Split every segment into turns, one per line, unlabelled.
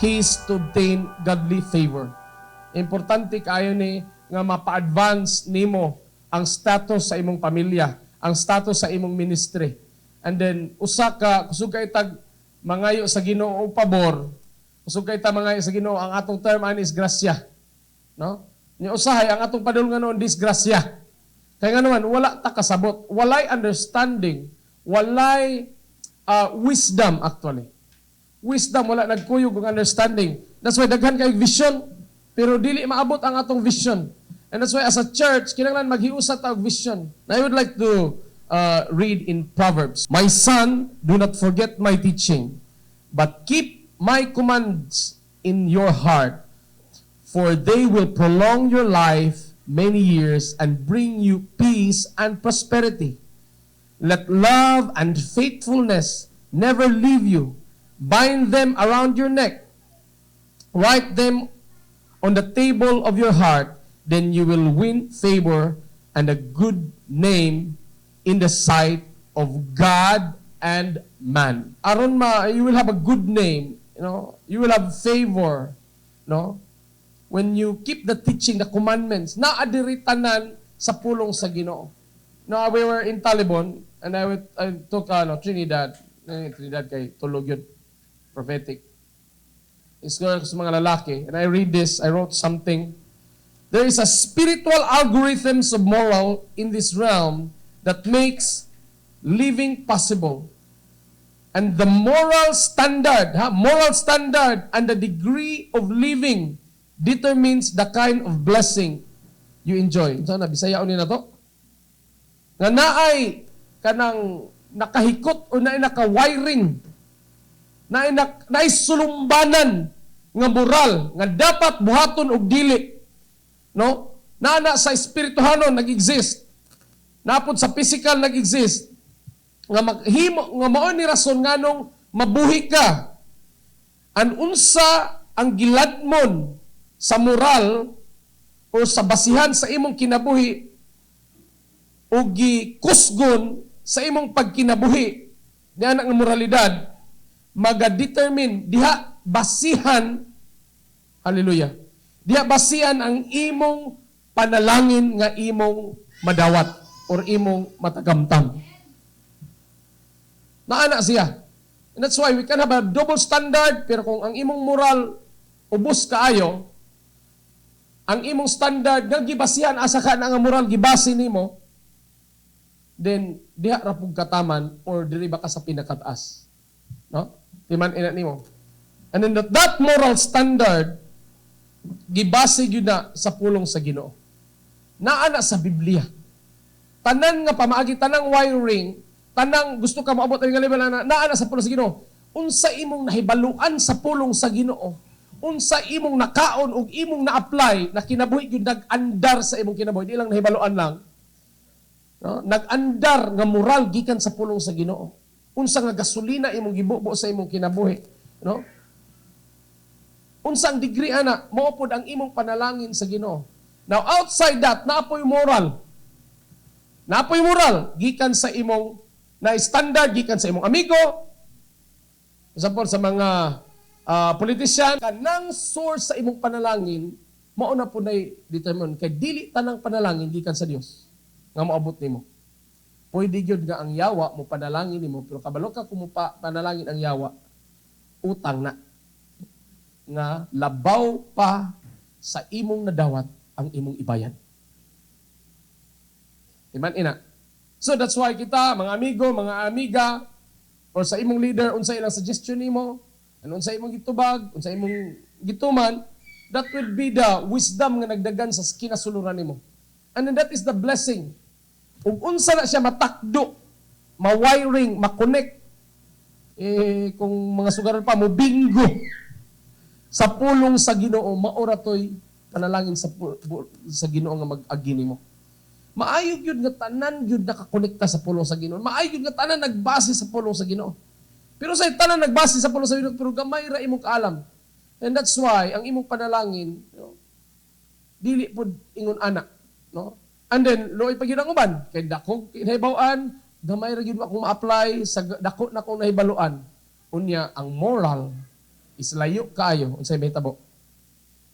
keys to obtain godly favor. Importante kayo ni nga mapa-advance nimo ang status sa imong pamilya, ang status sa imong ministry. And then usa ka kusog kay tag mangayo sa Ginoo og pabor, kusog kay ta mangayo sa Ginoo, ang atong term ani is grasya. No? Ni usahay ang atong padulnganon disgrasya. Kaya nga naman, wala ta kasabot. Walay understanding. Walay wisdom actually. Wisdom, wala nagkuyog ng understanding. That's why daghan kayo vision, pero dili maabot ang atong vision. And that's why as a church, kinahanglan maghiusa ta og vision. Now, I would like to read in Proverbs. My son, do not forget my teaching, but keep my commands in your heart, for they will prolong your life many years and bring you peace and prosperity. Let love and faithfulness never leave you. Bind them around your neck. Write them on the table of your heart. Then you will win favor and a good name in the sight of God and man. Aron you will have a good name. You will have favor. When you keep the teaching, the commandments, naadiri tanan sa pulong sa Ginoo. No, we were in Talibon, and I took Trinidad. Trinidad kay tulog yun. Prophetic. It's sa mga lalaki. And I read this, I wrote something. There is a spiritual algorithms of moral in this realm that makes living possible. And the moral standard and the degree of living determines the kind of blessing you enjoy. So, Bisaya ni na to? Nga naay kanang nakahikot o naay naka-wiring, naay sulumbanan nga moral, nga dapat buhaton og dili. No? Naana sa espirituhanon nag-exist. Napod sa physical nag-exist. Nga mao ni rason nganong mabuhi ka. An unsa ang giladmon sa moral o sa basihan sa imong kinabuhi o gikusgon sa imong pagkinabuhi diyan ang moralidad maga-determine diha basihan, hallelujah, diha basihan ang imong panalangin nga imong madawat or imong matagamtam. Naana siya. And that's why we can have a double standard, pero kung ang imong moral ubos kaayo, ang imong standard nga gibasihan asa ka na nga moral gibase nimo, then diha ra pug kataman or diri ba ka sa pinakataas. No? Timan ina nimo. And then that moral standard gibase gyud na sa pulong sa Ginoo. Naa na sa Biblia. Tanan nga pamaagi, tanang wiring, tanang gusto ka maabot ang level na naa na sa pulong sa Ginoo. Unsa imong nahibaluan sa pulong sa Ginoo? Unsa imong nakaon ug imong na-apply na kinabuhi gyud nag-andar sa imong kinabuhi, di lang nahibaluan lang. No? Nag-andar nga moral gikan sa pulong sa Ginoo. Unsa nga gasolina imong gibubo sa imong kinabuhi, no? Unsa ang degree ana, mao pod ang imong panalangin sa Ginoo. Now outside that, naapoy moral. Naapoy moral gikan sa imong na standard gikan sa imong amigo. Example sa mga politician, kanang source sa imong panalangin, mao na po na'y determine. Kay dili tanang panalangin, gikan sa Dios nga moabot nimo. Pwede gyud nga ang yawa mo panalangin nimo, pero kabalo ka kung panalangin ang yawa, utang na. Nga labaw pa sa imong nadawat ang imong ibayad. Iman ina. So that's why kita, mga amigo, mga amiga, or sa imong leader, unsa ilang suggestion nimo, unsa imong gitubag, unsa imong gituman, that will be the wisdom nga nagdagan sa kinasuluran nimo. And then that is the blessing. Ug unsa na siya matakdo, ma-wiring, ma-connect, kung mga sugaran pa, mo bingo sa pulong sa Ginoo, maora toy panalangin sa Ginoo nga mag-agi nimo. Maayo gyud nga tanan gyud nakakonekta sa pulong sa Ginoo. Maayo gyud nga tanan nagbase sa pulong sa Ginoo. Pero sa tanan nagbase sa pulong sa Ginoo, pero gamay ra imong kaalam. And that's why ang imong panalangin, dili pod ingon anak, no? And then loy pa gyud ang uban, kay dako kinahibaw-an, gamay ra gyud akong ma-apply sa dako na kong nahibaluan. Unya ang moral islayo kaayo unsay mahitabo.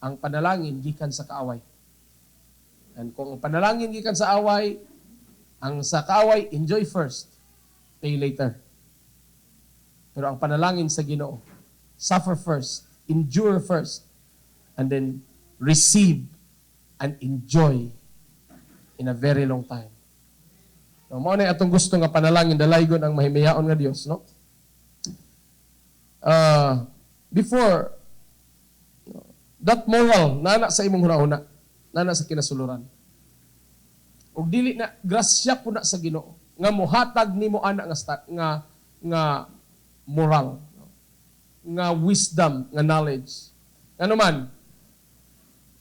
Ang panalangin gikan sa kaaway. And kung ang panalangin gikan sa away, ang sa kaaway enjoy first, pay later. Pero ang panalangin sa Ginoo, suffer first, endure first, and then receive and enjoy in a very long time. So, mao na atong gusto nga panalangin dalaygon ang mahimayaon nga Dios, no? Before that moral nana sa imong hunahuna, nana sa kinasuluran. Ug dili na grasya po na sa Ginoo nga mohatag nimo ana nga moral, no? Nga wisdom, nga knowledge. Ano man,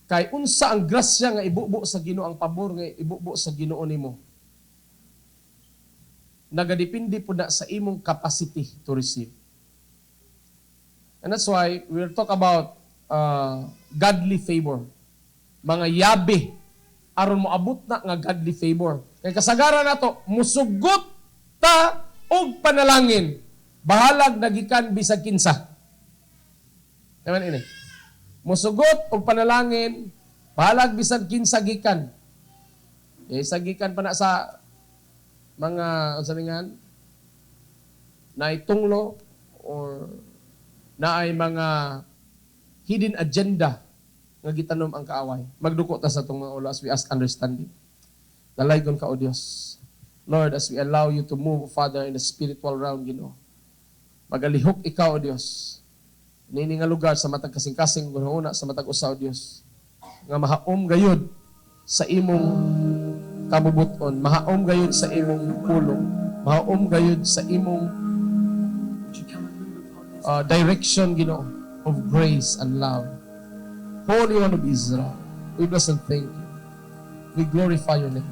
kay unsa ang grasya nga ibubo sa Ginoo, ang pabor nga ibubo sa Ginoo nimo, nagadepende po na sa imong capacity to receive. And that's why we'll talk about godly favor. Mga yabi aron moabot na nga godly favor. Kay kasagaran nato musugot ta og panalangin. Bahalag nagikan bisag kinsa. Naman ini. Musugot og panalangin, bahalag bisag kinsa gikan. Sagikan pa na sa mga saningan naitunglo or naay mga hidden agenda nga gitanom ang kaaway. Magduko ta sa itong mga ulo as we ask understanding. Dalaygon ka, O Diyos. Lord, as we allow you to move, Father, in the spiritual realm, Ginoo. Magalihok ikaw, O Diyos. Nini nga lugar sa matag kasing-kasing, guna sa matag usa, O Diyos. Nga mahaom gayud sa imong kabubuton. Mahaom gayud sa imong pulong. Mahaom gayud sa imong direction, Ginoo, of grace and love. Holy One of Israel, we bless and thank you. We glorify your name.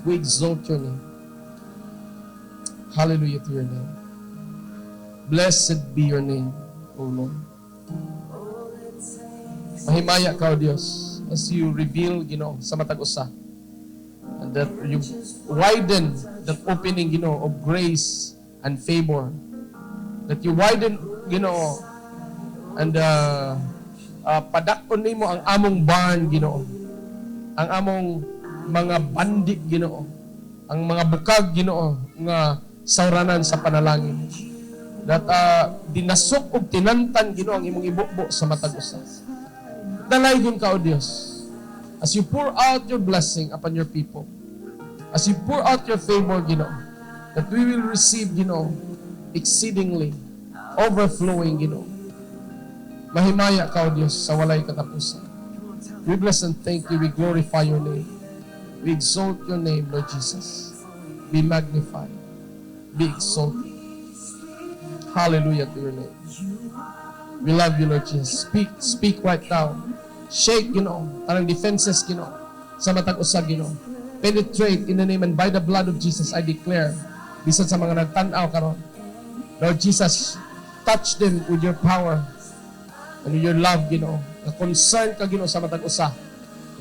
We exalt your name. Hallelujah to your name. Blessed be your name, O Lord. Mahimaya ka, O Diyos, as you reveal, sa matag usa. And that you widen that opening, of grace and favor. That you widen, and padakon nimo ang among barn, Ginoo. Ang among mga bandik, Ginoo. Ang mga bukag, Ginoo, nga sawranan sa panalangin. That dinasok og tinantan, Ginoo, ang imong ibubo sa matag usa. Dalaygon ka, O Dios, as you pour out your blessing upon your people. As you pour out your favor, Ginoo, that we will receive, Ginoo, exceedingly overflowing, Ginoo. Mahimaya ka, O Diyos, sa walay katapusan. We bless and thank you. We glorify your name. We exalt your name, Lord Jesus. Be magnified. Be exalted. Hallelujah to your name. We love you, Lord Jesus. Speak right now. Shake, tarang defenses, sa matag usag, penetrate in the name and by the blood of Jesus, I declare, bisan sa mga nagtanaw karon, Lord Jesus, touch them with your power and your love, na concern ka, sa matag usa,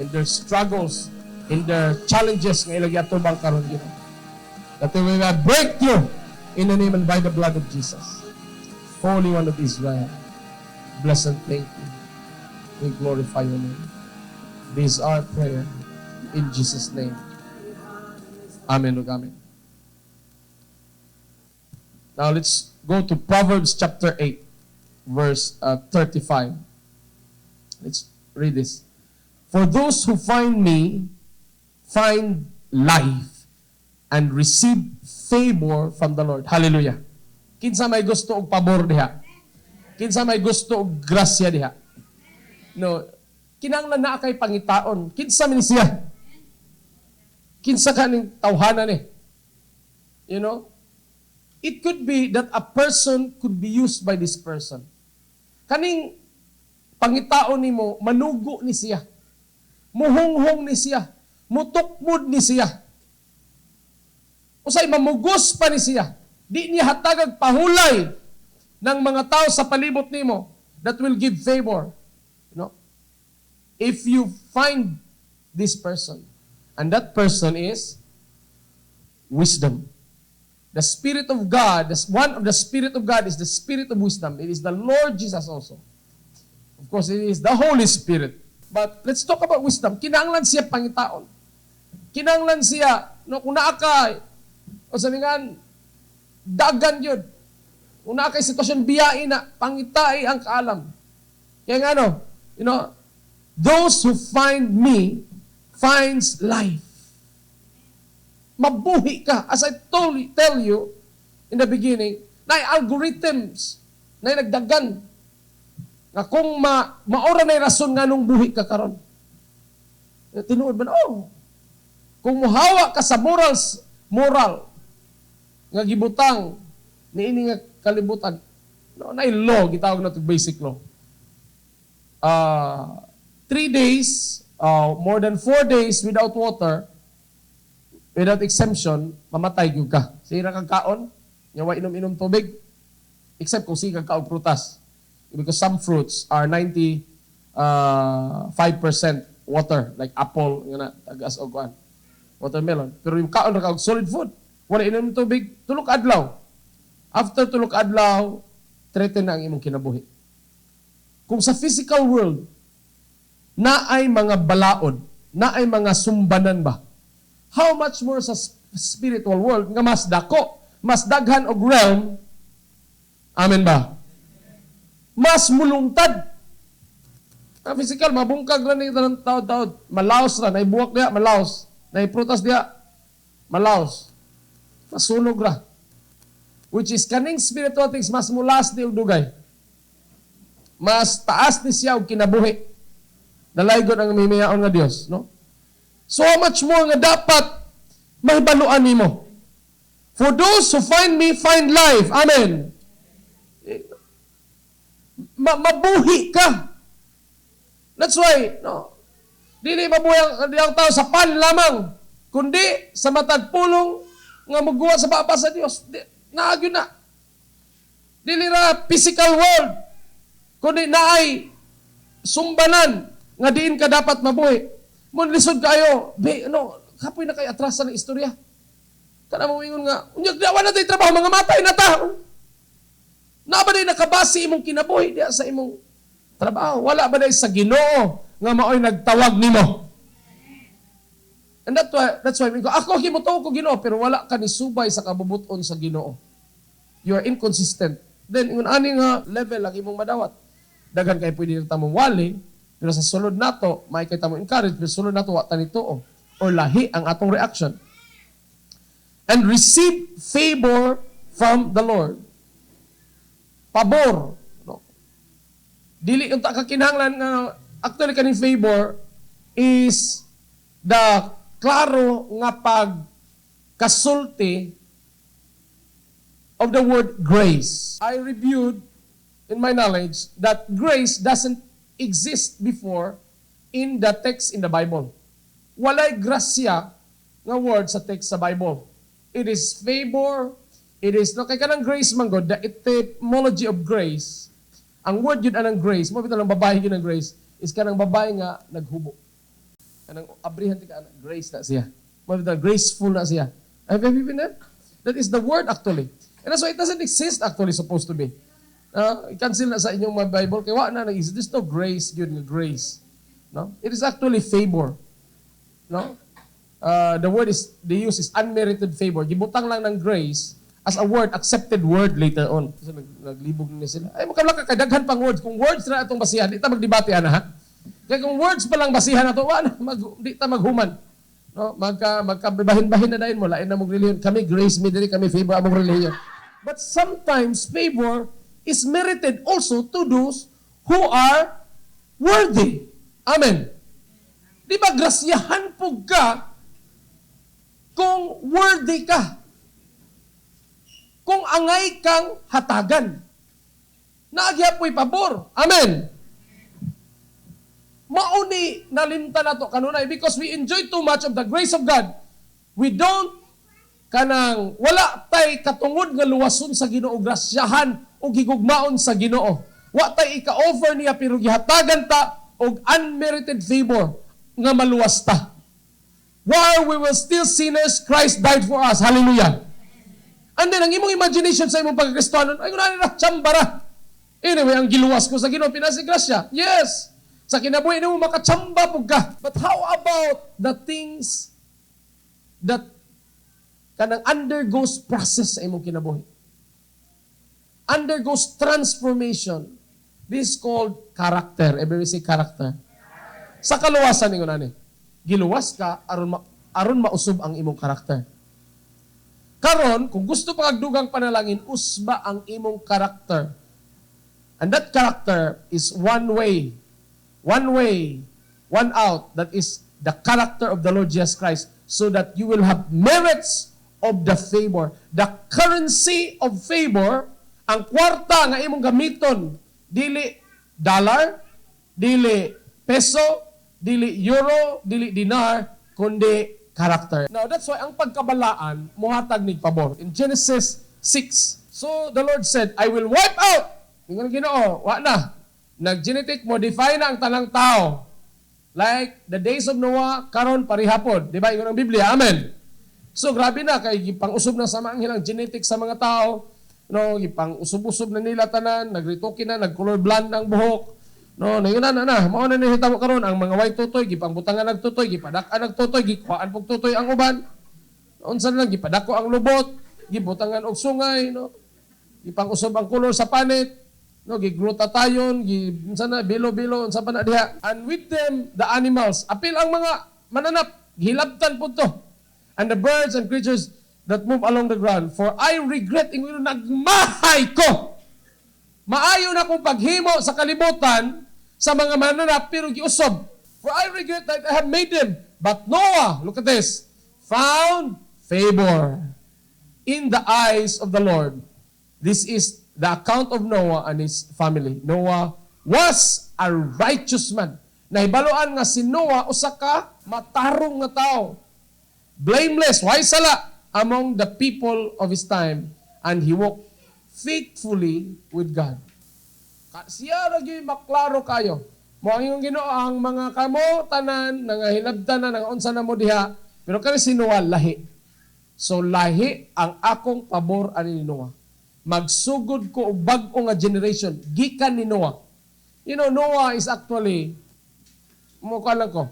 in their struggles, in their challenges nga ilagi atubang karon, that they will have breakthrough in the name and by the blood of Jesus. Holy One of Israel, bless and thank you. We glorify your name. This is our prayer in Jesus' name. Amen. Amen. Now let's go to Proverbs chapter 8. Verse 35. Let's read this. For those who find me find life and receive favor from the Lord. Hallelujah. Kinsa may gusto og pabor diha? Kinsa may gusto og grasya diha? No, kinahanglan na kay pangitaon. Kinsa man siya? Kinsa kaning tawhana ni? It could be that a person could be used by this person. Kaning pangitaon nimo, manugo ni siya. Muhunghong ni siya. Mutukmod ni siya. Usay mamugos pa ni siya. Di niya hatagag pahulay ng mga tao sa palibot nimo that will give favor. If you find this person, and that person is wisdom. The Spirit of God, one of the Spirit of God is the Spirit of wisdom. It is the Lord Jesus also. Of course, it is the Holy Spirit. But let's talk about wisdom. Kinahanglan siya pangitaon. Kinahanglan siya, no, kung naa ka, o saningan, dagan yun. Kung naa ka sitwasyon, biyain na, pangitai ang kaalam. Kaya nga, no, you know, those who find me finds life. Mabuhi ka. As I tell you in the beginning, na algorithms na nagdagan nga kung maora na rason nga nung buhi ka karon. Tinuod ba na, kung muhawa ka sa moral nga gibutang niini nga kalibutan, no, na law, gitawag na ito basic law. 3 days, more than 4 days without water, without exemption, mamatay gyud ka. Sira kang kaon, nyawa inom-inom tubig, except kung sikag ka og prutas. Because some fruits are 95% water, like apple, tagas o kuan, watermelon. Pero yung kaon ra ka og solid food, wala inom tubig, tulok adlaw. After tulok adlaw, threaten na ang imong kinabuhi. Kung sa physical world, na ay mga balaod, na ay mga sumbanan ba? How much more sa spiritual world nga mas dako, mas daghan og realm, amen ba? Mas mulungtad. Ang physical, mabungkag lang ng taod-taod. Malaos ra, naibuwak diya, malaos. Naiprutas diya, malaos. Masunog ra. Which is, kaning spiritual things, mas mulas di og dugay. Mas taas ni siya og kinabuhi. Dalaygon ang mimiyaon nga Dios, no? So much more nga dapat mahibaluan nimo. For those who find me, find life. Amen. Mabuhi ka. That's why, no? Dili mabuhi ang tao sa pan lamang, kundi sa matag pulong nga muguwa sa baba sa Dios. Naagyo na. Dili ra physical world, kundi naay sumbanan nga diin ka dapat mabuhi. Mun lisod kayo, kapoy na kay atrasan ng istorya. Kana mo ingon nga, unyag dawa na tay trabaho, mga matay na ta. Na ba day nakabasi imong kinabuhi diya sa imong trabaho? Wala ba day sa Ginoo nga maoy nagtawag nimo? And that's why ako himutuo ko Ginoo, pero wala ka ni subay sa kabubuton sa Ginoo. You are inconsistent. Then ingon ani nga level lang imong madawat. Daghan kay pwede ta mong wali, pero sa sulod nato may kay ta mo encourage, pero sulod nato wa ta nituo or lahi ang atong reaction. And receive favor from the Lord. Pabor. No? Dili yung kakinahanglan nga actually kaning favor is the klaro nga pagkasulti of the word grace. I reviewed in my knowledge that grace doesn't exist before in the text in the Bible. Walay grasya nga word sa text sa Bible. It is favor. It is, no, kay kanang grace man God, the etymology of grace, ang word yun anang grace, mo bitaw lang babae yun ang grace, is kanang babae nga naghubo. Kanang abrihan ti ka, grace na siya. Mo bitaw, graceful na siya. Have you been there? That is the word actually. And that's why it doesn't exist actually supposed to be. I-cancel na sa inyong mga Bible, kaya wala na nag-exist. There's no grace, yun nga grace. No? It is actually favor. No? The word they use is unmerited favor. Gibutang lang ng grace, as a word, accepted word later on. Kasi naglibog na sila. Ay, makabla ka, kadaghan pang words. Kung words na itong basihan, di ta magdebate, ha? Kaya kung words pa lang basihan na ito, di ta maghuman. No? Magkabahin-bahin na dahil mo, lain na mong reliyon. Kami, grace me, dili kami favor among reliyon. But sometimes, favor is merited also to those who are worthy. Amen. Di ba, grasyahan po ka kung worthy ka? Kung angay kang hatagan. Naagyapoy pabor. Amen. Mauni nalimta na to kanunay because we enjoy too much of the grace of God. We don't wala tay katungod nga luwason sa Ginoo, grasyahan o gigugmaon sa Ginoo. Wa tay ika-offer niya pero gihatagan ta og unmerited favor nga maluwas ta. While we were still sinners, Christ died for us. Hallelujah. And then, ang imong imagination sa imong pagkakristohanon, ay, kunani na, tsambara. Anyway, ang giluwas ko sa Ginoo, pinasigrasya. Yes! Sa kinabuhi mo, makatsamba po ka. But how about the things that kanang undergoes process sa imong kinabuhi? Undergoes transformation. This is called character. Everybody say character. Sa kaluwasan ninyo nani, giluwas ka, aron mausob ang imong karakter. Karon, kung gusto pa kagdugang panalangin, usba ang imong karakter. And that character is one way, one out. That is the character of the Lord Jesus Christ, so that you will have merits of the favor. The currency of favor, ang kwarta nga imong gamiton, dili dollar, dili peso, dili euro, dili dinar, kundi character. Now, that's why ang pagkabalaan, muhatag ni pabor. In Genesis 6, so the Lord said, I will wipe out. Yung Ginoo, wa na. Nag-genetic modify na ang tanang tao. Like the days of Noah, karon parihapon. Di ba? Yung ang Biblia. Amen. So, grabe na. Kay gipang-usob na sa mga hilang genetic sa mga tao. No, gipang-usob-usob na nila tanan. Nagritoki na, nag-color blonde ng buhok. No, na yun na. Mao na nihita mo karon ang mga white tutoy, gipangbutangan nagtutoy, gipadak-an nagtutoy, gikuhaan pog tutoy ang uban. Unsa na gipadako ang lubot, gibutangan og sungay, no. Gipang-usob ang color sa panit, no, giglutatayon, unsa na bilo-bilo, unsa pa na diha. And with them the animals, apil ang mga mananap, gihilabtan pud to. And the birds and creatures that move along the ground, for I regret ing nagmahay ko. Maayo na kong paghimo sa kalibutan sa mga mananap, pero giusob. For I regret that I have made them. But Noah, look at this, found favor in the eyes of the Lord. This is the account of Noah and his family. Noah was a righteous man. Nahibaluan nga si Noah, usa ka matarong nga tao. Blameless, why sala among the people of his time. And he walked faithfully with God. Siya lagi maklaro kayo. Mo ang iyong Ginoo ang mga kamo tanan nangahilabtan na nangaunsa na mo diha. Pero kani si Noah lahi. So lahi ang akong pabor ani ni Noah. Magsugod ko og bag-o nga generation gikan ni Noah. You know, Noah is actually lang ko.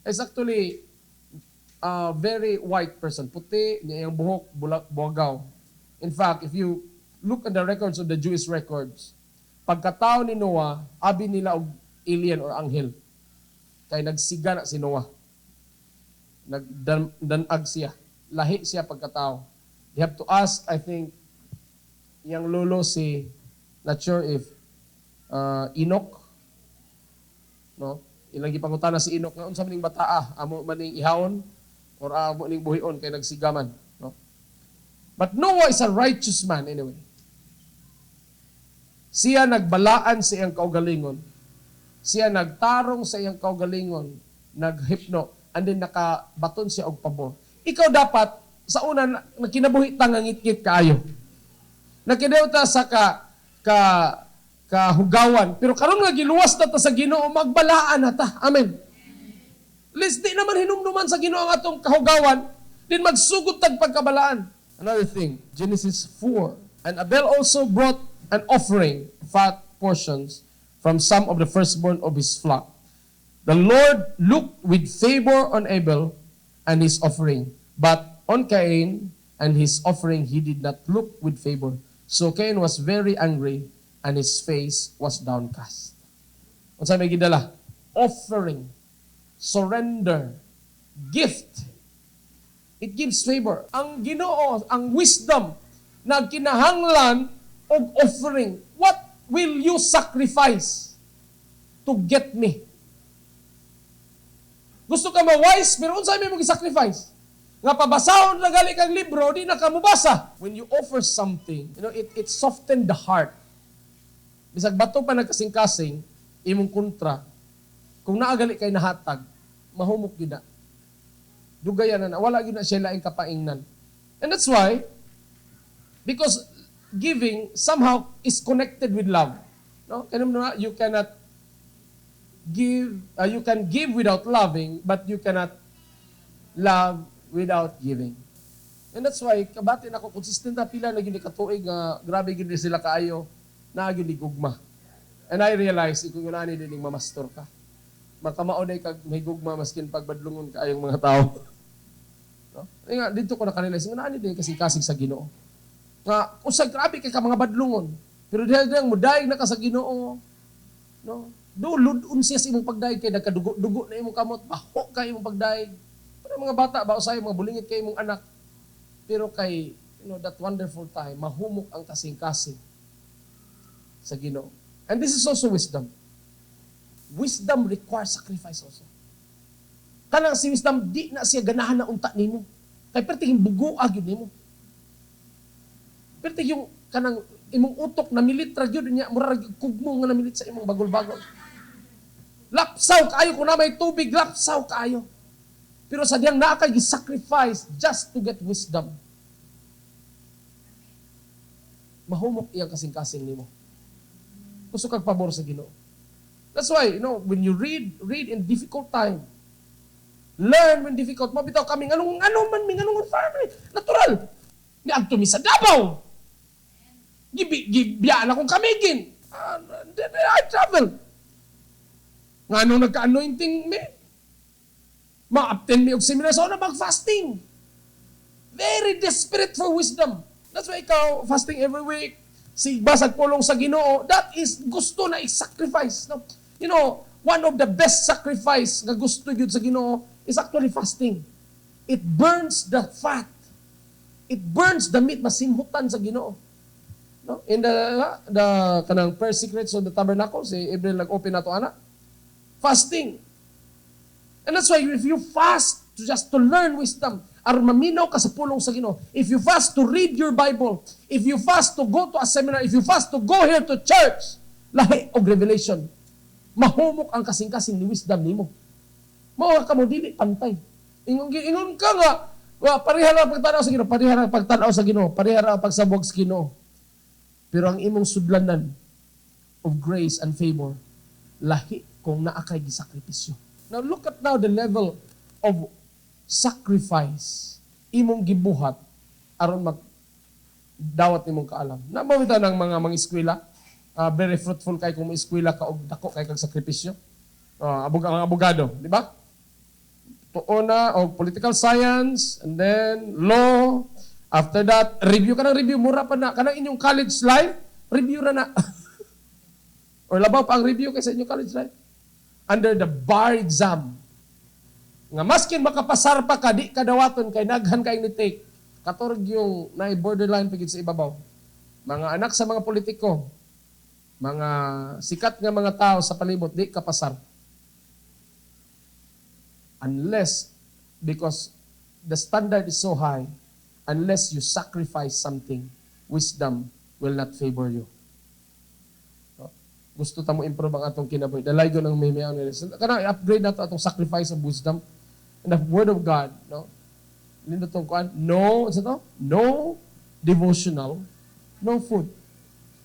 Is actually a very white person. Puti, niya yung buhok, buwagaw. In fact, if you look at the records of the Jewish records, pagkatao ni Noah, abi nila og alien or anghel. Kay nagsiga na si Noah. Nagdanag siya. Lahi siya pagkatao. You have to ask, I think, yung lolo si, not sure if, Enoch, no? Ilang gipangutana si Enoch nga unsa maning bataa, amo maning ihawon or amo ning buhion kay nagsigaman, no? But Noah is a righteous man anyway. Siya nagbalaan sa iyang kaugalingon. Siya nagtarong sa iyang kaugalingon, naghipno, and then nakabaton siya og pabor. Ikaw dapat sa una nakinabuhi ta nga ngit-ngit kaayo. Nakidawta sa kahugawan. Pero karon nga giluwas na ta sa Ginoo, magbalaan na ta. Amen. Least di naman hinumduman sa Ginoo ang atong kahugawan, din magsugod tag pagkabalaan. Another thing, Genesis 4. And Abel also brought an offering, fat portions, from some of the firstborn of his flock. The Lord looked with favor on Abel and his offering, but on Cain and his offering he did not look with favor. So Cain was very angry, and his face was downcast. Unsa may gidala? Offering, surrender, gift. It gives favor. Ang Ginoo, ang wisdom, nagkinahanglan og offering. What will you sacrifice to get me? Gusto ka ma-wise, pero unsa may mong i-sacrifice? Nga pabasahon na gali kang libro, di na ka mubasa. When you offer something, you know, it softened the heart. Bisag bato pa nagkasing-kasing, imong kontra, kung naagali kay nahatag, mahumok gina. Dugayan na, wala gina siya laing kapaingnan. And that's why, because giving somehow is connected with love. No? You cannot give, you can give without loving, but you cannot love without giving. And that's why, kabati na ako, consistent na pila na gini katuig nga, grabe gini sila kaayo, na gini gugma. And I realized, kung yun ani din mamastor ka. Makamao na kag may gugma, maskin pagbadlungon ka ayong mga tao. No? Nga, dito ko na-realize, nga ani din kasing-kasing sa Ginoo. Nga, usag grabe kay ka mga badlungon. Pero dahil mo daig na ka sa Ginoo, no? Duludun siya sa imong pagdaig kay nagkadugo-dugo na imong kamot, baho ka imong pagdaig. Pero mga bata, ba usay mga bulingit kay imong anak. Pero kay, that wonderful time, mahumok ang kasing-kasing sa Ginoo. And this is also wisdom. Wisdom requires sacrifice also. Kanang si wisdom, di na siya ganahan na unta nimo. Kay perting bugo agad nimo. Perting yung kanang imong utok na militra gyud niya murag kugmo nga na milit sa imong bagol-bagol. Lapsaw kaayo kung na may tubig, lapsaw kaayo. Pero sa diyang naa kay gi-sacrifice just to get wisdom. Mahumok iyang kasing-kasing nimo. Gusto kag pabor sa Ginoo. That's why, when you read in difficult time, learn when difficult. Mabitaw kami, anong family? Natural. Ni adto mi sa Davao. Gibiyaan akong kamigin. I travel. Nga nung nagka-anointing me, ma-obtain me og seminar sa una mag-fasting. Very desperate for wisdom. That's why ikaw, fasting every week, si basag pulong sa Ginoo, that is gusto na i-sacrifice. No? One of the best sacrifice na gusto yun sa Ginoo is actually fasting. It burns the fat. It burns the meat, masimhutan sa Ginoo. No? In the kanang prayer secrets of the tabernacle, si April nag-open na to, ana. Fasting. And that's why if you fast just to learn wisdom, aron maminaw ka sa pulong sa Ginoo. If you fast to read your Bible, if you fast to go to a seminar, if you fast to go here to church, lahi og revelation. Mahumok ang kasing-kasing ni wisdom nimo. Mao ka mo dili pantay. Ingon ka nga, pareha ra pagtanaw sa Ginoo, pareha ra pagtanaw sa Ginoo, pareha ra pagsabog sa Ginoo. Pero ang imong sudlanan of grace and favor, lahi kung naa kay gisakripisyo. Now look at now the level of sacrifice imong gibuhat aron magdawat nimong kaalam. Namawita ng mga eskwela, very fruitful kay kung eskwela ka og dako kay kag sakripisyo. Ang abogado, di ba? Tuona og political science and then law. After that, review ka ng review, mura pa na. Kanang inyong college life, review na. Or labaw pa ang review kaysa inyong college life. Under the bar exam. Nga maskin makapasar pa ka, di kadawaton kay naghan kay ni take. Katorg yung borderline pagid sa ibabaw. Mga anak sa mga politiko, mga sikat nga mga tao sa palibot, di kapasar. Unless, because the standard is so high, unless you sacrifice something, wisdom will not favor you. Gusto ta mo improve ang atong kinabuhi. Dalay ko ng may kana i-upgrade nato atong sacrifice of wisdom and the word of God, no? Nindot tong kuan, no devotional, no food.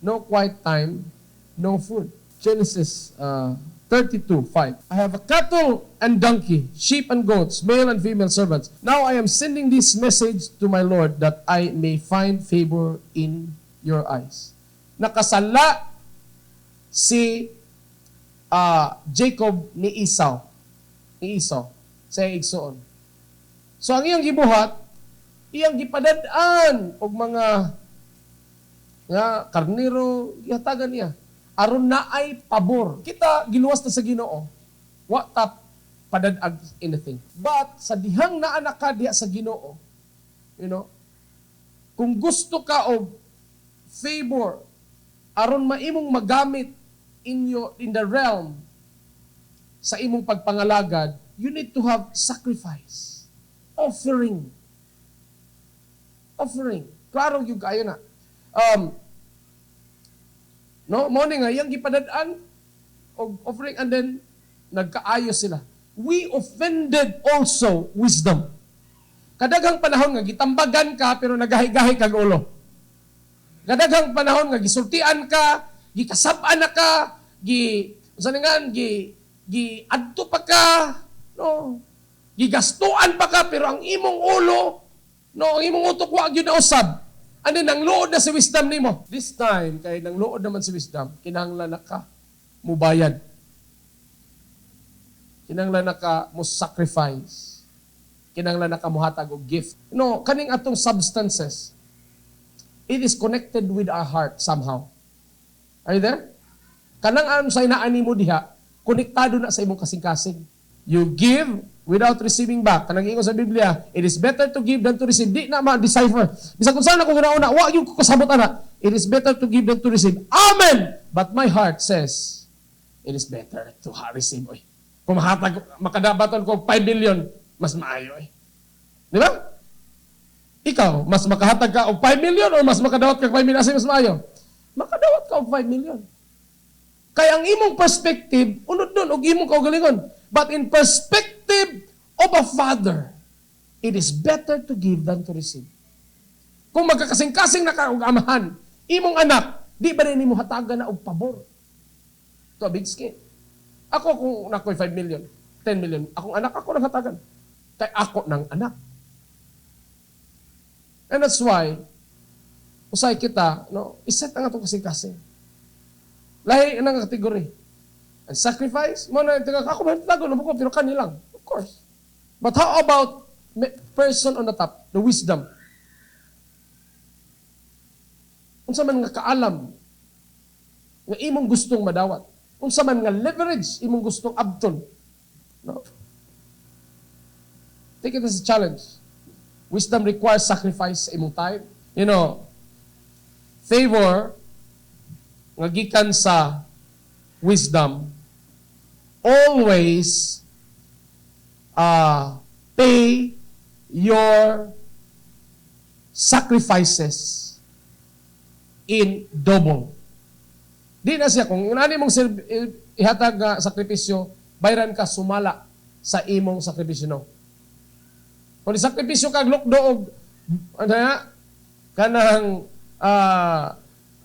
No quiet time, no food. Genesis 32:5. I have a cattle and donkey, sheep and goats, male and female servants. Now I am sending this message to my Lord that I may find favor in your eyes. Nakasala si Jacob ni Esau sa igsoon. So ang iyang gibuhat, iyang gipadad-an og mga karnero, ihatagan niya aron naay pabor. Kita giluwas na sa Ginoo, wa ta padadag anything. But sa dihang naa na ka diha sa Ginoo, kung gusto ka og favor aron maimong magamit in the realm sa imong pagpangalagad, you need to have sacrifice, offering. Klaro gyud kayo na. Morning nga, yung gipadadaan og offering and then nagkaayos sila. We offended also wisdom. Kadaghang panahon nga gitambagan ka pero nagahi-gahi kag ulo. Kadaghang panahon nga gisultian ka, gikasab-an na ka, adto pa ka, gigastuan pa ka pero ang imong ulo No, ang imong utok wa gyud na usab. Ano nang luod na si wisdom nimo. This time kay nang luod naman si wisdom, kinahanglan na ka mubayad. Kinahanglan na ka mo sacrifice. Kinahanglan na ka muhatag og gift. No, kaning atong substances, it is connected with our heart somehow. Are you there? Kanang alam sa inaani mo diha, konektado na sa imong kasing-kasing. You give without receiving back. Kanang ingon sa Biblia, it is better to give than to receive. Di na ma-decipher. Bisag kung saan ako ginauna, wa yung kasabot ana. It is better to give than to receive. Amen! But my heart says, it is better to receive. Oy. Kung makadabaton ko 5 billion, mas maayo. Di ba? Ikaw, mas makahatag ka og 5 million o mas makadawat ka 5 million? Asa mas maayo? Makadawat ka og 5 million. Kaya ang imong perspective, unod nun, og imong kaugalingon. But in perspective of a father, it is better to give than to receive. Kung magkakasing-kasing na ka og amahan, imong anak, di ba rin mo hatagan na og pabor? Ito, big skin. Ako kung nakoy 5 million, 10 million, akong anak, ako nang hatagan. Kaya ako ng anak. And that's why, usay kita, no, iset ang atong kasing-kasing. Lahi ng kategory. And sacrifice, mo na ako man tago na ko pero kanilang. Of course. But how about person on the top, the wisdom? Unsa man nga kaalam nga imong gustong madawat. Unsa man nga leverage imong gustong abton. No? Take it as a challenge. Wisdom requires sacrifice sa imong time. You know, favor nga gikan sa wisdom always pay your sacrifices in double. Di na siya, kung unani mong ihatag nga sakripisyo, bayran ka sumala sa imong sakripisyo. No? Kung sakripisyo ka, lukdoog, kanang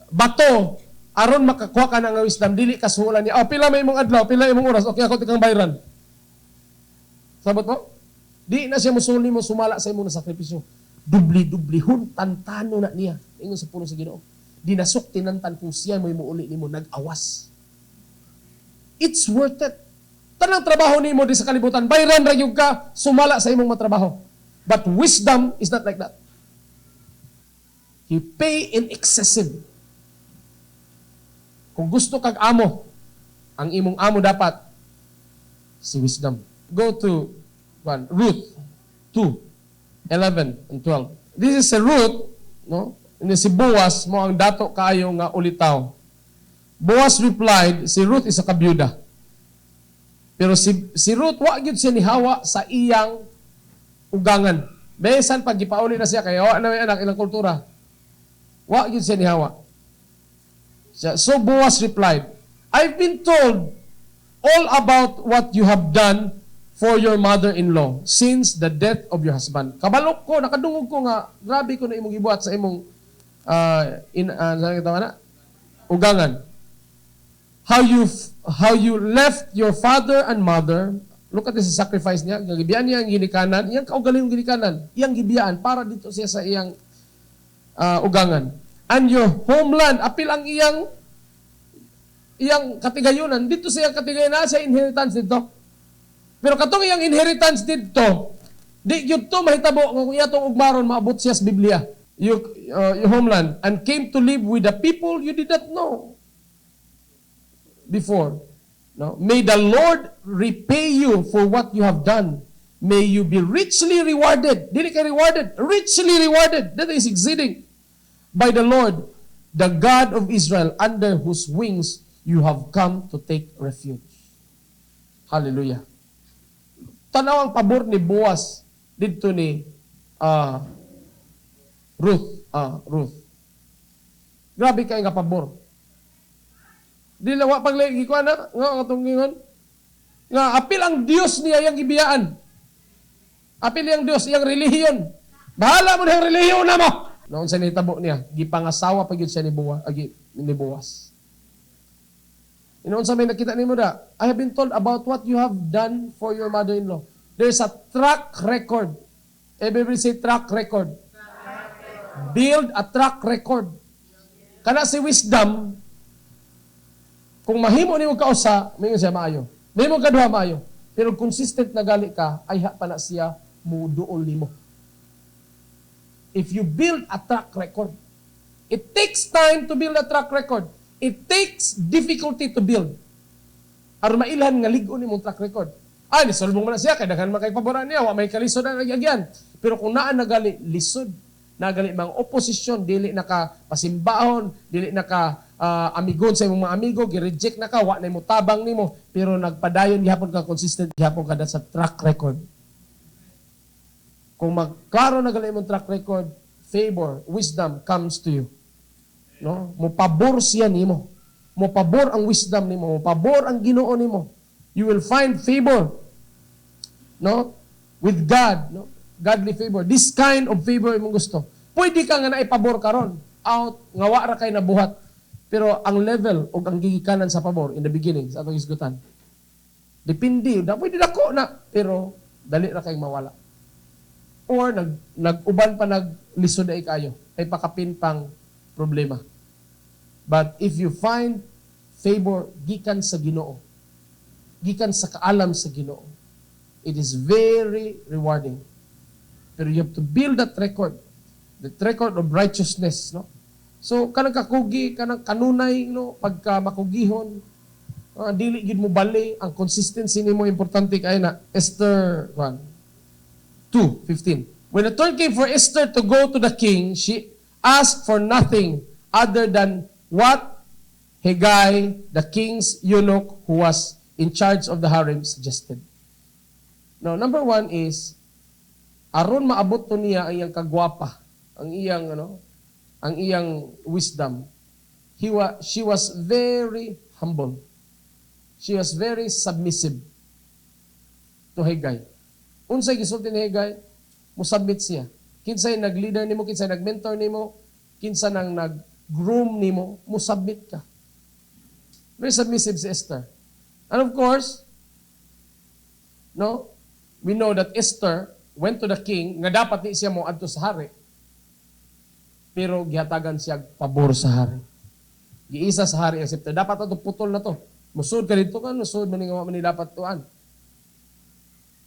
bato, aron makakuha ka ng wisdom, dili ka suhulan niya. Oh, pila may imong adlaw, pila imong oras, okay ako tikang bayran. Sabot mo? Di na siya musuli mo sumala sa imong sakripisyo. Dubli-dublihon, tantano na niya. Ingon sa puno sa Ginoo. Dinasok tinantan kung siya mo imuuli nimo nag-awas. It's worth it. Tanang trabaho nimo di sa kalibutan, bayran ra gyud ka sumala sa imong matrabaho. But wisdom is not like that. You pay in excessive. Kung gusto kag amo, ang imong amo dapat si wisdom. Go to Ruth 2:11 and 12. This is a Ruth, no? And si Boaz mo ang dato kaayo nga ulitaw. Boaz replied, si Ruth is a kabyuda. Pero si Ruth wa gyud siya nihawa sa iyang ugangan. Besan pag gipauli na siya kay wa na may anak ilang kultura. Wa gyud siya nihawa. So Boaz replied, I've been told all about what you have done for your mother-in-law since the death of your husband. Kabalok ko, nakadungog ko nga, grabe ko na imong gibuhat sa imong ugangan. How you left your father and mother. Look at this sacrifice niya. Gibiyaan niya ang ginikanan. Iyang kaugaling yung ginikanan. Iyang gibiyaan para dito siya sa iyang ugangan. And your homeland, apil ang iyang katigayunan. Dito siya katigayunan sa inheritance dito. Pero katong iyang inheritance dito, di yun to mahitabo kung iyatong ugmaron, maabot siya sa Biblia. Your homeland. And came to live with the people you did not know before. No? May the Lord repay you for what you have done. May you be richly rewarded. Dili ka rewarded. Richly rewarded. That is exceeding. By the Lord, the God of Israel, under whose wings you have come to take refuge. Hallelujah. Tanaw ang pabor ni Boaz dito ni Ruth. Grabe kayo nga pabor. Di lawa paglagi ko na nga atong gingon. Nga apil ang Dios niya yang gibiyaan. Apil ang Dios yang relihiyon. Bahala mo ng relihiyon na mo. Noon sa nitabo niya, gipangasawa pa gyud siya ni Boaz. Noon sa may nakita nimo da, I have been told about what you have done for your mother-in-law. There's a track record Everybody say track record. Build a track record. Kana si wisdom, kung mahimo nimo kausa, mingon siya maayo. Mahimo ka duha maayo. Pero consistent na gali ka, ay pa na siya muduol nimo. If you build a track record, it takes time to build a track record. It takes difficulty to build. Aron mailhan nga ligon nimong track record. Ay, nisolbong mo na siya, kaya daghan man kay paboran niya, wa may kalisod na nagyagyan. Pero kung naan nagali lisod, nagali mga oposisyon, dili naka pasimbahon, dili naka amigon sa imong mga amigo, gi-reject na ka, wa na mo tabang nimo, pero nagpadayon gihapon ka, consistent gihapon ka sa track record. Kung magklaro na gali imong track record, favor, wisdom comes to you. No? Mopabor siya nimo. Mopabor ang wisdom nimo, mopabor ang Ginoo nimo. You will find favor, no? With God, no? Godly favor. This kind of favor imong gusto. Pwede ka nga naipabor karon, out nga wa ra kay nabuhat. Pero ang level o ang gigikanan sa pabor in the beginning sa atong isgutan. Depende, na pwede dako na, pero dali ra kay mawala. Or nag-uban pa naglisod ay kayo, ay pakapin pang problema. But if you find favor gikan sa Ginoo, gikan sa kaalam sa Ginoo, it is very rewarding. Pero you have to build that record of righteousness, no? So kanang kakugi, kanang kanunay, no, pagka makugihon, dili gid mo bali, ang consistency nimo importante kay na. Esther 2:15. When the turn came for Esther to go to the king, she asked for nothing other than what Hegai, the king's eunuch who was in charge of the harem, suggested. Now, number one is, aron maabot to niya ang iyang kagwapa, ang iyang wisdom. She was very humble. She was very submissive to Hegai. Unsay gisulti ni Hegai, musabit siya. Kinsay nag-leader nimo, kinsay nag-mentor nimo, kinsa nang nag-groom nimo, musabit ka. Very submissive si Esther. And of course, no, we know that Esther went to the king, nga dapat ni siya mo adto sa hari. Pero gihatagan siya pabor sa hari. Giisa sa hari ang Esther. Dapat ato putol na to. Musud ka dito ka, musud man nga man ni dapat tuan.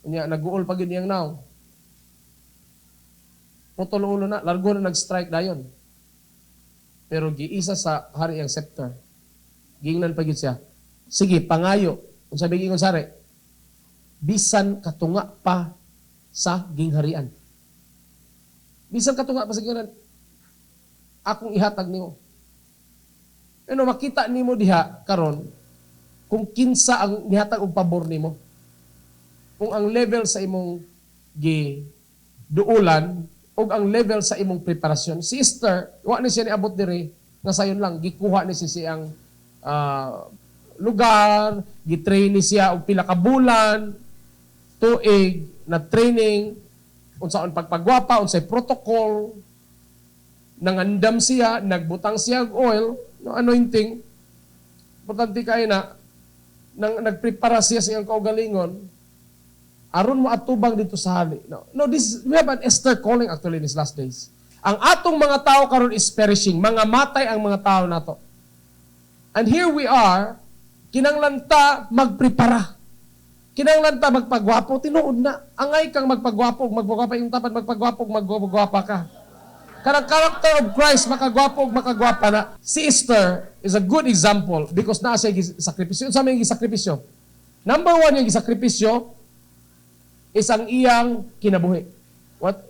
Unya nag-uol pa gyud niyang naw. Putol ulo na, largo na nag-strike dayon. Pero giisa sa hari ang scepter. Gingnan pa gyud siya. Sige, pangayo. Kung sabi gingon sari, bisan katunga pa sa gingharian. Bisan katunga pa sa gingharian, akong ihatag nimo. Ano makita nimo diha karon kung kinsa ang nihatag og pabor nimo. Kung ang level sa imong duulan o ang level sa imong preparasyon. Si Esther, wa ni siya niabot diri nga sayon lang gikuha ni siya ang lugar, gitrain ni siya og pila ka bulan, tuig na training, unsaon pagpagwapa, unsay protocol, nangandam siya, nagbutang siya og oil, no anointing. Importante kay na nagprepara siya sa iyang kaugalingon aron mo atubang dito sa hali. No, we have an Esther calling actually in these last days. Ang atong mga tao karon is perishing, mga matay ang mga tao nato. And here we are, kinanglan ta magprepara. Kinanglan ta magpagwapo, tinuod na. Angay kang magpagwapo yung tapat magpagwapa ka. Kanang character of Christ, makagwapo na. Si Esther is a good example because naa siya sakripisyo. Sa may sakripisyo. Number one yung sakripisyo is ang iyang kinabuhi.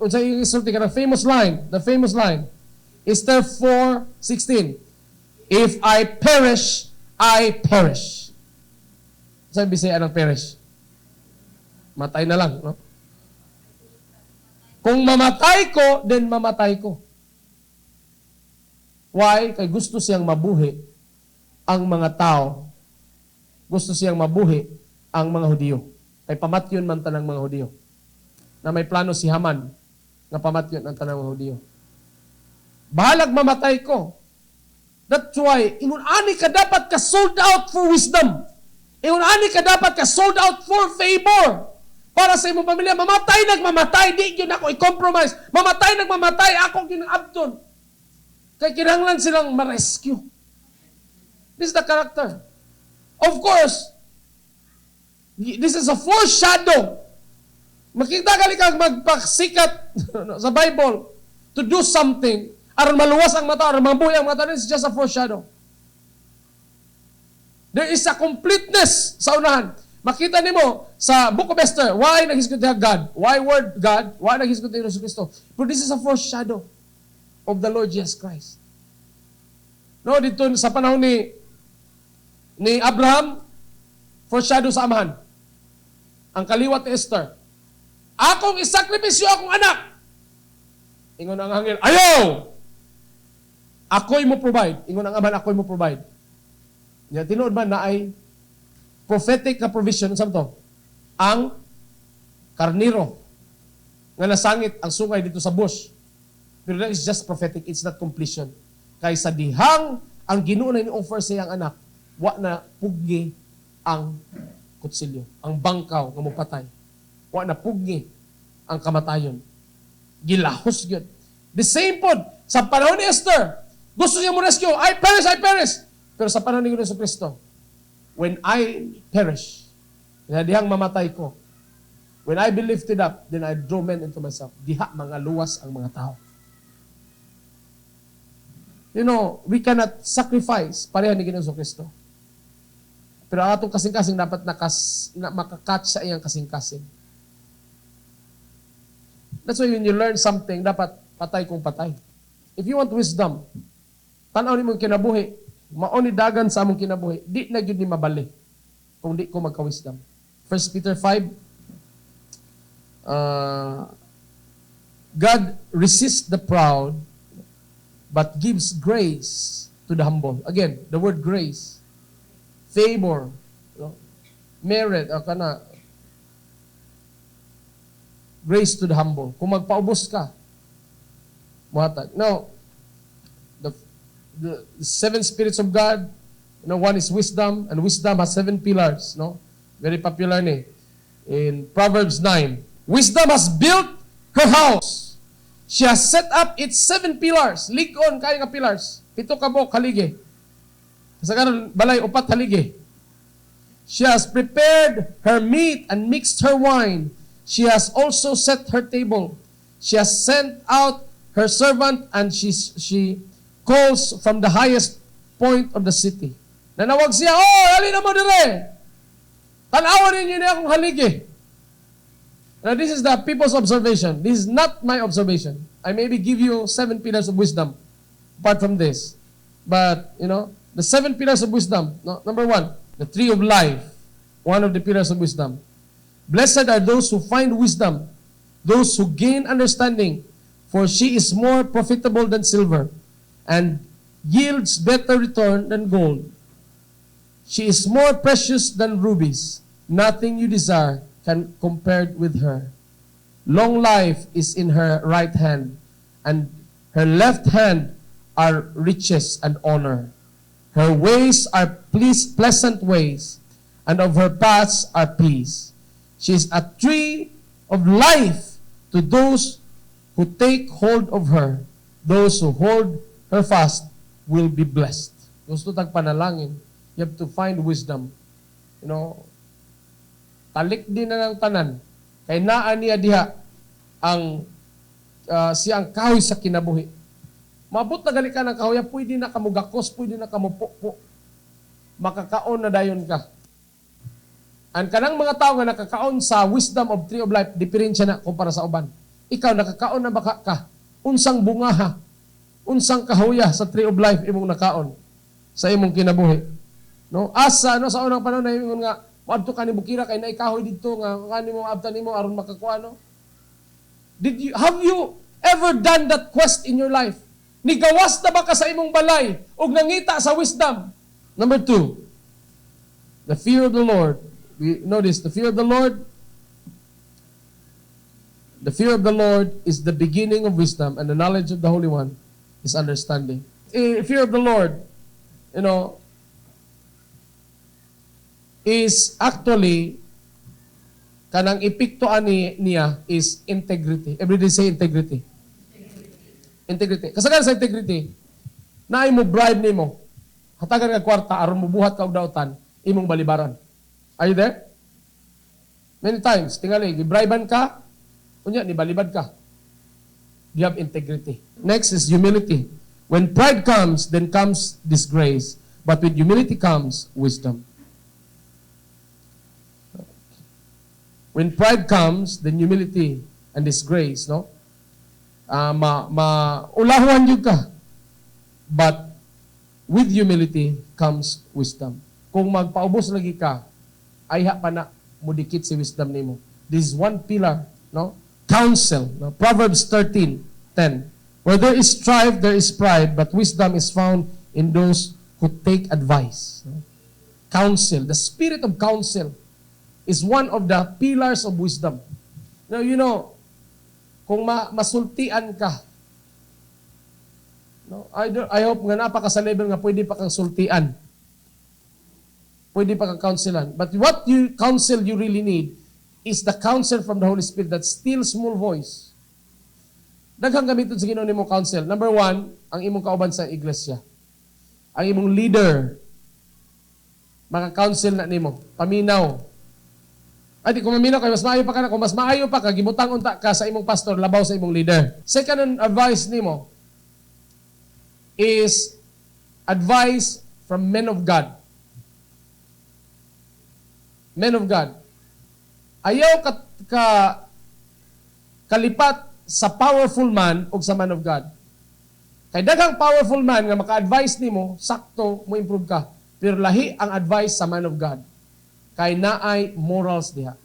Unsa yung isulti ka ng famous line? The famous line. Esther 4:16. If I perish, I perish. Sabi Bisaya ng perish. Matay na lang, no? Kung mamatay ko, then mamatay ko. Why? Kaya gusto siyang mabuhi ang mga tao. Gusto siyang mabuhi ang mga Hudiyo. Kay pamatyon man tanang mga Hudiyo. Na may plano si Haman na pamatyon ang tanang mga Hudiyo. Bahalag mamatay ko. That's why, ingon-ani ka dapat ka sold out for wisdom. Ingon-ani ka dapat ka sold out for favor. Para sa imong pamilya, nagmamatay, di yun ako i-compromise. Nagmamatay, ako ginabton. Kaya kinahanglan silang ma-rescue. This is the character. Of course, this is a foreshadow. Makita gali kang magpasikat sa Bible to do something, aron maluwas ang mata, aron mabuhay ang mata, this is just a foreshadow. There is a completeness sa unahan. Makita nimo sa Book of Esther, why naghisgot niya God? Why word God? Why naghisgot niya Jesus Kristo? But this is a foreshadow of the Lord Jesus Christ. No, dito sa panahon ni Abraham, foreshadow sa amahan. Ang kaliwat ni Esther. Akong isakripisyo akong anak. Ingon ang angel, ayaw! Ako'y mo provide. Ingon ang amahan, ako'y mo provide. Yan, tinuod man na ay prophetic na provision, saan to? Ang karniro nga nasangit ang sungay dito sa bush. Pero that is just prophetic, it's not completion. Kaya sa dihang ang Ginoo na ni-offer sa iyang anak, wa na puggi ang kutsilyo, ang bangkaw nga mupatay. Wa na puggi ang kamatayon. Gilahos gyud. The same pod sa panahon ni Esther, gusto niya mo rescue, I perish. Pero sa panahon ni Yesu Kristo, when I perish, dihang mamatay ko, when I be lifted up, then I draw men into myself. Diha mga luwas ang mga tao. You know, we cannot sacrifice pareha ni Ginoong Kristo. Pero ang atong kasing-kasing dapat makakatch sa iyang kasing-kasing. That's why when you learn something, dapat patay kung patay. If you want wisdom, tanaw ni mong kinabuhi, maoni dagan sa among kinabuhi, di na gyud ni mabali kung di ko magka-wisdom. 1 Peter 5, God resists the proud, but gives grace to the humble. Again, the word grace, favor, merit, grace to the humble. Kung magpaubos ka, muhatag. Now, the seven spirits of God, one is wisdom, and wisdom has 7 pillars, Very popular in Proverbs 9. Wisdom has built her house. She has set up its 7 pillars. Ligon kaya nga pillars. 7 kabok haligi. Sa karon balay 4 haligi. She has prepared her meat and mixed her wine. She has also set her table. She has sent out her servant, and she calls from the highest point of the city. Nanawag siya, ali na mo dire. Tanawan ninyo niya akong haligi. Now, this is the people's observation. This is not my observation. I maybe give you 7 pillars of wisdom apart from this. But, the 7 pillars of wisdom. Number 1, the tree of life. One of the pillars of wisdom. Blessed are those who find wisdom, those who gain understanding, for she is more profitable than silver, and yields better return than gold. She is more precious than rubies. Nothing you desire can compared with her. Long life is in her right hand, and her left hand are riches and honor. Her ways are pleasant ways, and of her paths are peace. She is a tree of life to those who take hold of her. Those who hold her fast will be blessed. Gusto tag panalangin, you have to find wisdom. Talik din na ng tanan. Kay naa niya diha ang siyang kahoy sa kinabuhi. Mabot na gali ka ng kahoy, pwede na kamugakos, pwede na kamupo. Makakaon na dayon ka. Ang kanang mga tao nga nakakaon sa wisdom of tree of life, diferensya na kumpara sa uban. Ikaw, nakakaon na baka ka? Unsang bungaha, unsang kahoya sa tree of life imong nakaon sa imong kinabuhi. Asa, sa unang panahon na imong nga, adto ka ni bukira kay naay kahoy didto nga kanimo abtan nimo aron makakuha have you ever done that quest in your life? Nigawas na ba ka sa imong balay ug nangita sa wisdom? Number 2, the fear of the Lord. We notice the fear of the Lord. The fear of the Lord is the beginning of wisdom, and the knowledge of the Holy One is understanding. Fear of the Lord, is actually Kanang epekto niya is integrity. Everybody say integrity. Integrity. Kasagaran sa integrity, na mo bribe nimo, hatagan nga kwarta aron mubuhat ka og daotan, imong balibaran. Are you there? Many times, tingali, gibribean ka, unya ni balibad ka. You have integrity. Next is humility. When pride comes, then comes disgrace. But with humility comes wisdom. When pride comes, then humility and disgrace, no? Ulahuan yun ka. But with humility comes wisdom. Kung magpaubos lagi ka, ayha pa na mudikit si wisdom nimo. This is one pillar, no? Counsel. No? Proverbs 13:10. Where there is strife, there is pride, but wisdom is found in those who take advice. No? Counsel. The spirit of counsel is one of the pillars of wisdom. Now, you know, kung masultian ka, no? I hope nga napaka sa level nga pwede pa kang sultian. Pwede pa kang counselan. But what you counsel you really need is the counsel from the Holy Spirit, that still small voice. Daghang gamiton sa Ginoo nimo counsel. Number one, ang imong kauban sa iglesia. Ang imong leader, maka-counsel na nimo. Paminaw. Ay, di kung maminaw kayo, mas maayo pa ka na. Kung mas maayo pa ka, gibutang unta ka sa imong pastor, labaw sa imong leader. Second advice nimo is advice from men of God. Men of God. Ayaw kalipat sa powerful man o sa man of God. Kay daghang powerful man nga maka-advise nimo, sakto mo improve ka. Pero lahi ang advice sa man of God. Kay naay morals diha.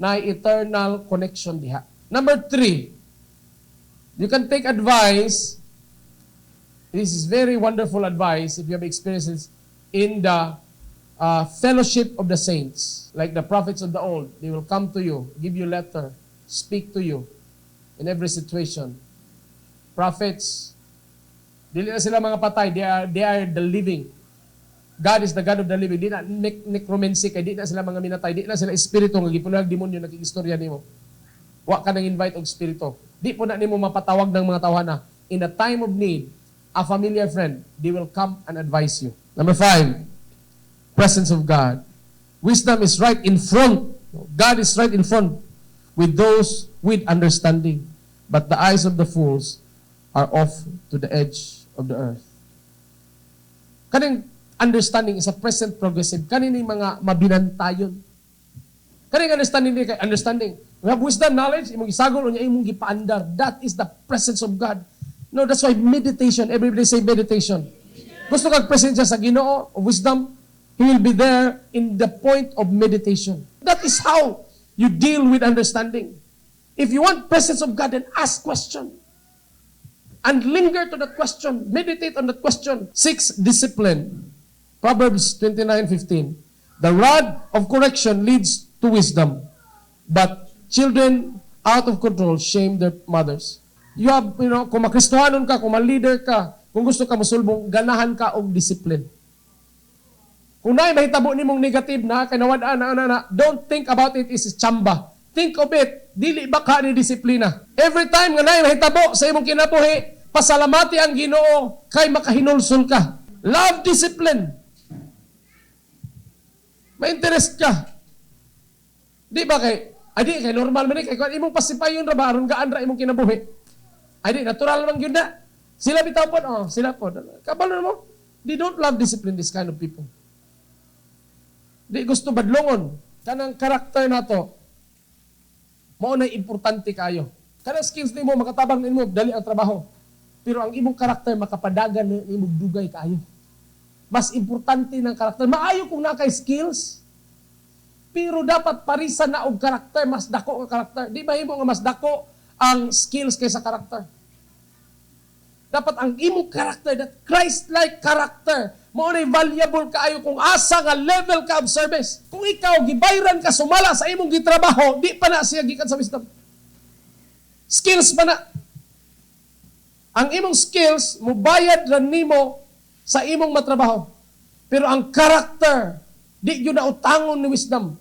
Naay eternal connection diha. Number 3, you can take advice. This is very wonderful advice if you have experiences in the fellowship of the saints. Like the prophets of the old, they will come to you, give you letter, speak to you in every situation. Prophets, dili na sila mga patay, they are the living. God is the God of the living. Di na necromancy kay di na sila mga minatay, di na sila espiritu nga gipulag demonyo nakiistorya nimo. Wa ka nang invite og espiritu. Di po na nimo mapatawag ng mga tawhana. In a time of need, a familiar friend, they will come and advise you. Number 5, presence of God. Wisdom is right in front. God is right in front with those with understanding. But the eyes of the fools are off to the edge of the earth. Kaning understanding is a present progressive. Kaning mga mabinantayon. Kaning understanding ni kay understanding. We have wisdom, knowledge, imong isagol unya imong gipaandar. That is the presence of God. No, that's why meditation. Everybody say meditation. Gusto kag presensya sa Ginoo of wisdom, He will be there in the point of meditation. That is how you deal with understanding. If you want presence of God, then ask question. And linger to that question. Meditate on that question. 6, discipline. Proverbs 29:15. The rod of correction leads to wisdom, but children out of control shame their mothers. You have, kung makristohanon ka, kung ma-leader ka, kung gusto ka musulbong, ganahan ka og discipline. Kung naay mahitabo nimong negative na, kanawad-an na, don't think about it is chamba. Think of it, dili ba ka ni disiplina. Every time nga naay mahitabo sa imong kinabuhi, pasalamati ang Ginoo kay makahinulsol ka. Love discipline. Ma-interest ka. Di ba kay normal man kay kung imong pasipayon ra ba aron gaan ra imong kinabuhi. Ay di natural man gyud na. Sila bitaw pod, sila pod. Kabalo mo. They don't love discipline, this kind of people. Di gusto badlongon. Kanang karakter nato, mao na importante kayo. Kanang skills nimo makatabang nimo dali ang trabaho. Pero ang imong karakter makapadagan nimo dugay kayo. Mas importante ng karakter. Maayo kung nakay skills, pero dapat parisan na og karakter, mas dako ang karakter. Di ba himo nga mas dako ang skills kaysa karakter? Dapat ang imong karakter, that Christ-like character, mao na valuable kaayo kung asa nga level ka of service. Kung ikaw gibayran ka sumala sa imong gitrabaho, di pa na siya gikan sa wisdom. Skills pa na. Ang imong skills mubayad ra nimo sa imong matrabaho. Pero ang character, di yun na utangon ni wisdom.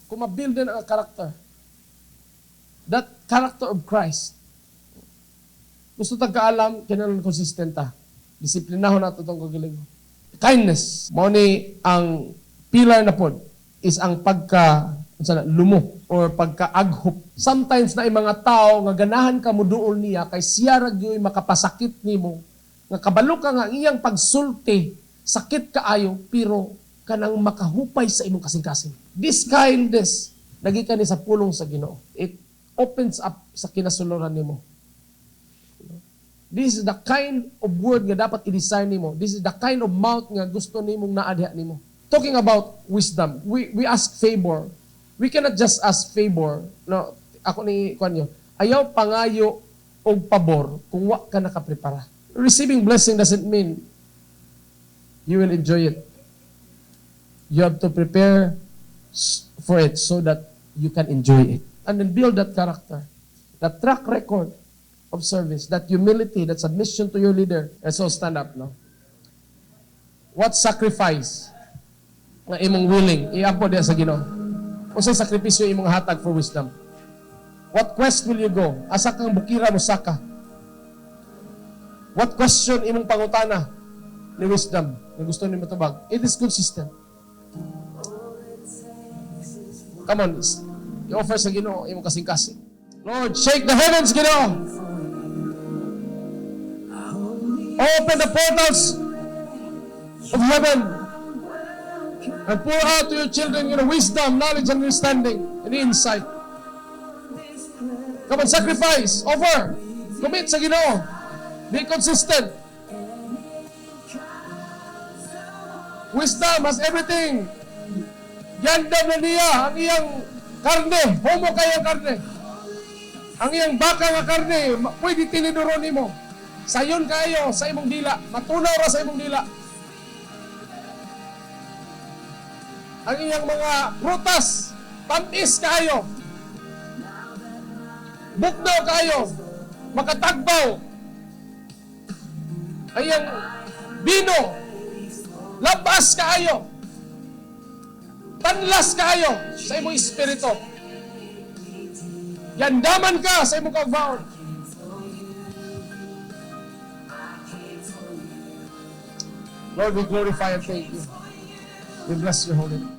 Kung mabuild na ang character. that character of Christ. Gusto tagkaalam, kinahanglan consistent ta. Disiplinahon nato itong kagalingon. Kindness. Mao ni ang pilar na pod is ang lumo or pagkaaghop. Sometimes na mga tao nga ganahan ka muduol niya kay siya ra gyud makapasakit nimo. Nga kabalo ka nga iyang pagsulti, sakit kaayo pero kanang makahupay sa imong kasing-kasing. This kindness nagikan ni sa pulong sa Ginoo. It opens up sa kinasuluran nimo. This is the kind of word nga dapat i-design nimo. This is the kind of mouth nga gusto nimong naadya nimo. Talking about wisdom, we ask favor. We cannot just ask favor. No, ako ni kanyo. Ayaw pangayo og pabor kung wa ka nakaprepara. Receiving blessing doesn't mean you will enjoy it. You have to prepare for it so that you can enjoy it. And then build that character. That track record of service, that humility, that submission to your leader. And so stand up, no? What sacrifice na imong willing iampo diya sa Ginoo? Unsay sakripisyo imong hatag for wisdom? What quest will you go? Asa kang bukira mo saka? What question imong pangutana ni wisdom na gusto nimo tubag? It is consistent. Come on, i-offer sa Ginoo imong kasing-kasing. Lord, shake the heavens, Ginoo. Open the portals of heaven and pour out to your children wisdom, knowledge, and understanding, and insight. Come on, sacrifice, offer, commit sa Ginoo. Be consistent. Wisdom has everything. Gandam na niya ang iyang karne. Homo kaya karne. Ang iyang baka nga karne, pwede tiniduron nimo. Sayon kayo sa imong dila. Matunaw ra sa imong dila. Ang iyang mga prutas, tamis kayo. Bukdaw kayo. Makatagbaw. Ang iyang bino, labas kayo. Tanlas kayo sa imong espiritu. Yandaman ka sa imong kagbaon. Lord, we glorify and thank you. We bless your holy name.